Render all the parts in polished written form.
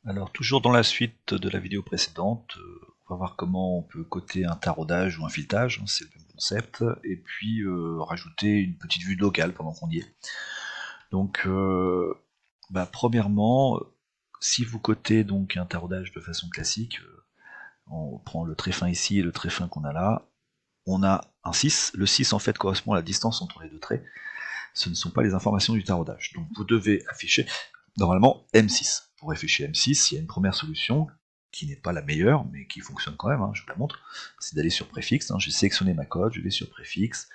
Alors toujours dans la suite de la vidéo précédente, on va voir comment on peut coter un taraudage ou un filetage, hein, c'est le même concept, et puis rajouter une petite vue locale pendant qu'on y est. Donc premièrement, si vous cotez donc un taraudage de façon classique, on prend le très fin ici et le très fin qu'on a là, on a un 6. Le 6 en fait correspond à la distance entre les deux traits. Ce ne sont pas les informations du taraudage. Donc vous devez afficher normalement M6. Pour afficher M6, il y a une première solution qui n'est pas la meilleure, mais qui fonctionne quand même, hein, je vous la montre, c'est d'aller sur préfixe, hein, j'ai sélectionné ma cote, je vais sur préfixe,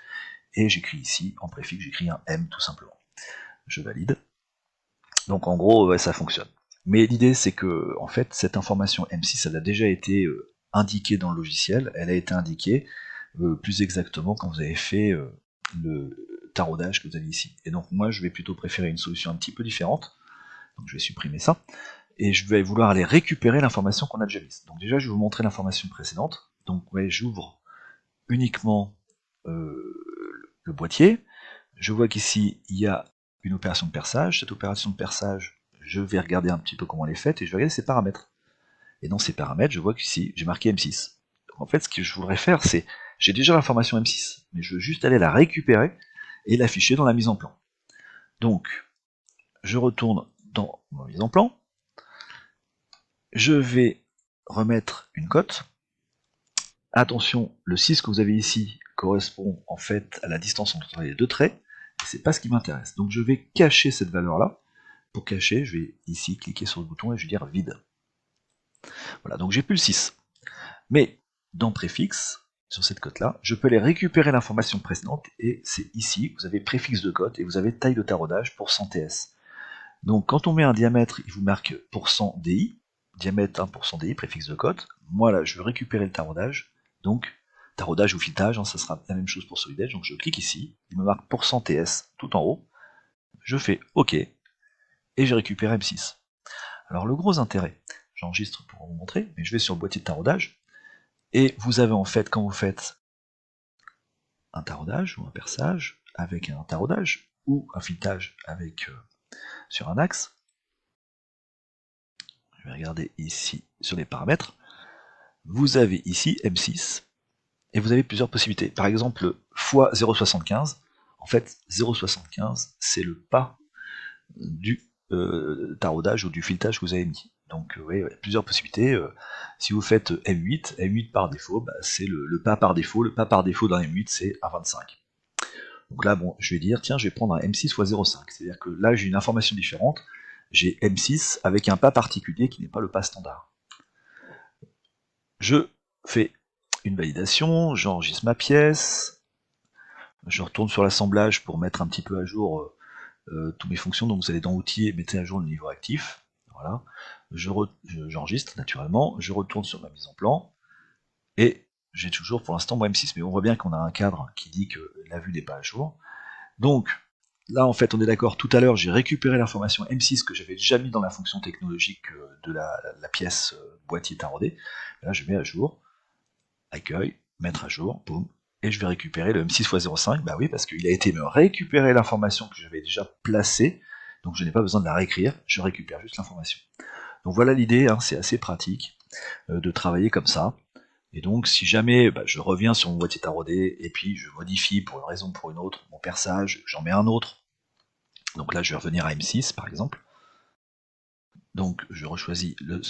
et j'écris ici, en préfixe, j'écris un M tout simplement. Je valide. Donc en gros, ouais, ça fonctionne. Mais l'idée c'est que, en fait, cette information M6, elle a déjà été indiquée dans le logiciel, elle a été indiquée plus exactement quand vous avez fait le taraudage que vous avez ici. Et donc moi, je vais plutôt préférer une solution un petit peu différente, donc je vais supprimer ça, et je vais vouloir aller récupérer l'information qu'on a déjà mise. Donc déjà, je vais vous montrer l'information précédente. Donc ouais, j'ouvre uniquement le boîtier. Je vois qu'ici, il y a une opération de perçage. Cette opération de perçage, je vais regarder un petit peu comment elle est faite, et je vais regarder ses paramètres. Et dans ces paramètres, je vois qu'ici, j'ai marqué M6. Donc en fait, ce que je voudrais faire, c'est, j'ai déjà l'information M6, mais je veux juste aller la récupérer et l'afficher dans la mise en plan. Donc, je retourne dans ma mise en plan, je vais remettre une cote. Attention, le 6 que vous avez ici correspond en fait à la distance entre les deux traits, et c'est pas ce qui m'intéresse. Donc je vais cacher cette valeur-là. Pour cacher, je vais ici cliquer sur le bouton et je vais dire vide. Voilà, donc j'ai plus le 6. Mais dans préfixe, sur cette cote-là, je peux aller récupérer l'information précédente, et c'est ici, vous avez préfixe de cote et vous avez taille de taraudage pour 100 TS. Donc quand on met un diamètre, il vous marque %DI, diamètre 1% DI, préfixe de cote. Moi là, je veux récupérer le taraudage, donc taraudage ou filetage, hein, ça sera la même chose pour Solidedge, donc je clique ici, il me marque %TS tout en haut, je fais OK, et j'ai récupéré M6. Alors le gros intérêt, j'enregistre pour vous montrer, mais je vais sur le boîtier de taraudage, et vous avez en fait, quand vous faites un taraudage ou un perçage avec un taraudage, ou un filetage avec sur un axe, je vais regarder ici sur les paramètres, vous avez ici M6, et vous avez plusieurs possibilités. Par exemple, x 0,75, en fait, 0,75, c'est le pas du taraudage ou du filetage que vous avez mis. Donc, vous voyez, plusieurs possibilités. Si vous faites M8, M8 par défaut, bah, c'est le pas par défaut. Le pas par défaut dans M8, c'est 1,25. Donc là, bon, je vais dire, tiens, je vais prendre un M6 x 0,5. C'est-à-dire que là, j'ai une information différente. J'ai M6 avec un pas particulier qui n'est pas le pas standard. Je fais une validation, j'enregistre ma pièce, je retourne sur l'assemblage pour mettre un petit peu à jour toutes mes fonctions, donc vous allez dans outils et mettez à jour le niveau actif, voilà, j'enregistre naturellement, je retourne sur ma mise en plan, et j'ai toujours pour l'instant mon M6, mais on voit bien qu'on a un cadre qui dit que la vue n'est pas à jour, donc là en fait on est d'accord, tout à l'heure j'ai récupéré l'information M6 que j'avais déjà mis dans la fonction technologique de la pièce boîtier taraudé, là je mets à jour, accueil, mettre à jour, boum, et je vais récupérer le M6 x 0,5, bah oui, parce qu'il a été me récupérer l'information que j'avais déjà placée, donc je n'ai pas besoin de la réécrire, je récupère juste l'information. Donc voilà l'idée, hein, c'est assez pratique de travailler comme ça. Et donc si jamais je reviens sur mon boîtier taraudé, et puis je modifie pour une raison ou pour une autre mon perçage, j'en mets un autre, donc là je vais revenir à M6 par exemple, donc je rechoisis le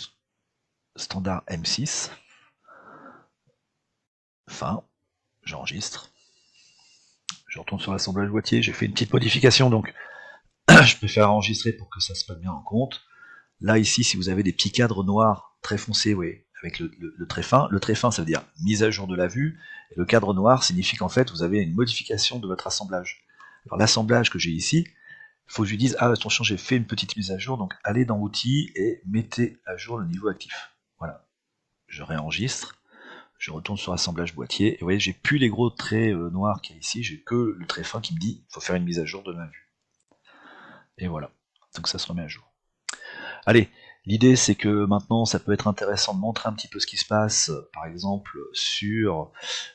standard M6, fin, j'enregistre, je retourne sur l'assemblage boîtier, j'ai fait une petite modification, donc je préfère enregistrer pour que ça se passe bien en compte. Là, ici, si vous avez des petits cadres noirs très foncés, oui, avec le très fin ça veut dire mise à jour de la vue, et le cadre noir signifie qu'en fait, vous avez une modification de votre assemblage. Alors l'assemblage que j'ai ici, il faut que je lui dise, ah attention, j'ai fait une petite mise à jour, donc allez dans outils et mettez à jour le niveau actif. Voilà, je réenregistre, je retourne sur assemblage boîtier, et vous voyez, j'ai plus les gros traits noirs qu'il y a ici, j'ai que le très fin qui me dit, il faut faire une mise à jour de ma vue. Et voilà, donc ça se remet à jour. Allez, l'idée c'est que maintenant ça peut être intéressant de montrer un petit peu ce qui se passe, par exemple sur...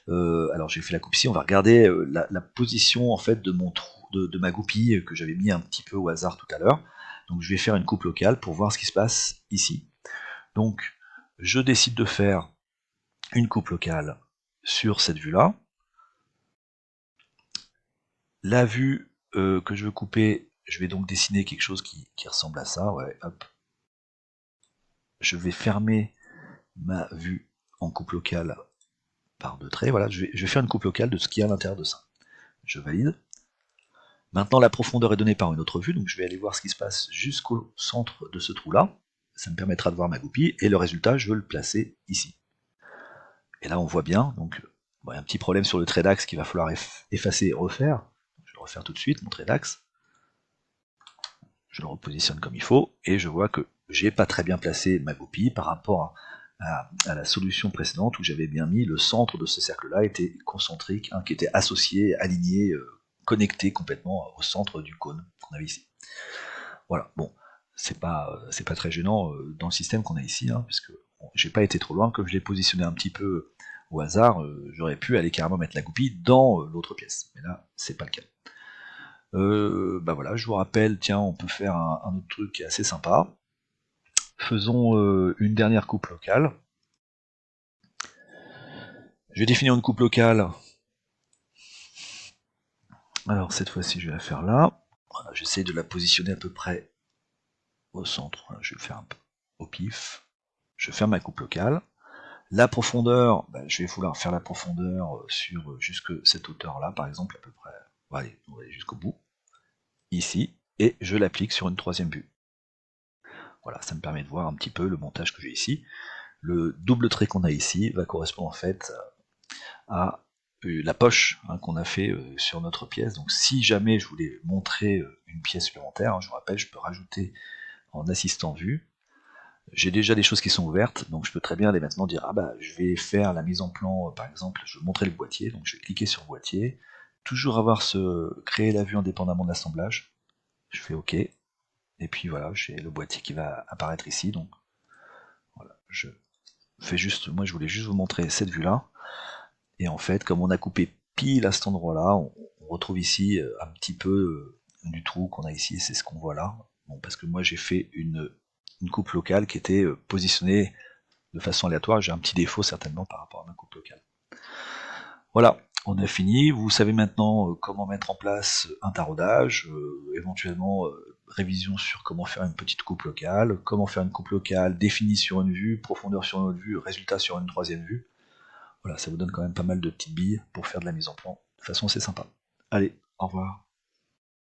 alors j'ai fait la coupe ici, on va regarder la position en fait de mon trou, de ma goupille que j'avais mis un petit peu au hasard tout à l'heure. Donc je vais faire une coupe locale pour voir ce qui se passe ici. Donc, je décide de faire une coupe locale sur cette vue-là. La vue que je veux couper, je vais donc dessiner quelque chose qui ressemble à ça. Ouais, hop. Je vais fermer ma vue en coupe locale par deux traits. Voilà, je vais faire une coupe locale de ce qu'il y a à l'intérieur de ça. Je valide. Maintenant, la profondeur est donnée par une autre vue, donc je vais aller voir ce qui se passe jusqu'au centre de ce trou-là. Ça me permettra de voir ma goupille, et le résultat, je veux le placer ici. Et là, on voit bien, donc, bon, il y a un petit problème sur le trait d'axe qu'il va falloir effacer et refaire. Je vais le refaire tout de suite, mon trait d'axe. Je le repositionne comme il faut, et je vois que j'ai pas très bien placé ma goupille par rapport à la solution précédente où j'avais bien mis le centre de ce cercle-là était concentrique, hein, qui était associé, aligné, connecté complètement au centre du cône qu'on avait ici. Voilà, bon, c'est pas très gênant dans le système qu'on a ici, hein, puisque bon, j'ai pas été trop loin, comme je l'ai positionné un petit peu au hasard, j'aurais pu aller carrément mettre la goupille dans l'autre pièce, mais là, c'est pas le cas. Bah voilà, je vous rappelle, tiens, on peut faire un autre truc qui est assez sympa. Faisons une dernière coupe locale. Je vais définir une coupe locale. Alors cette fois-ci, je vais la faire là. Voilà, j'essaie de la positionner à peu près au centre. Voilà, je vais le faire un peu au pif. Je ferme ma coupe locale. La profondeur, bah, je vais vouloir faire la profondeur sur jusque cette hauteur-là, par exemple, à peu près. Allez, on va aller jusqu'au bout. Ici. Et je l'applique sur une troisième vue. Voilà, ça me permet de voir un petit peu le montage que j'ai ici. Le double trait qu'on a ici va correspondre en fait à la poche, hein, qu'on a fait sur notre pièce. Donc si jamais je voulais montrer une pièce supplémentaire, hein, je vous rappelle, je peux rajouter en assistant vue. J'ai déjà des choses qui sont ouvertes, donc je peux très bien aller maintenant dire, ah bah je vais faire la mise en plan, par exemple, je veux montrer le boîtier, donc je vais cliquer sur boîtier, toujours avoir créer la vue indépendamment de l'assemblage, je fais OK, et puis voilà, j'ai le boîtier qui va apparaître ici, donc voilà, je fais juste, moi je voulais juste vous montrer cette vue-là, et en fait, comme on a coupé pile à cet endroit-là, on retrouve ici un petit peu du trou qu'on a ici, c'est ce qu'on voit là. Bon, parce que moi j'ai fait une coupe locale qui était positionnée de façon aléatoire, j'ai un petit défaut certainement par rapport à ma coupe locale. Voilà, on a fini, vous savez maintenant comment mettre en place un taraudage, éventuellement révision sur comment faire une petite coupe locale, comment faire une coupe locale définie sur une vue, profondeur sur une autre vue, résultat sur une troisième vue. Voilà, ça vous donne quand même pas mal de petites billes pour faire de la mise en plan. De toute façon, c'est sympa. Allez, au revoir.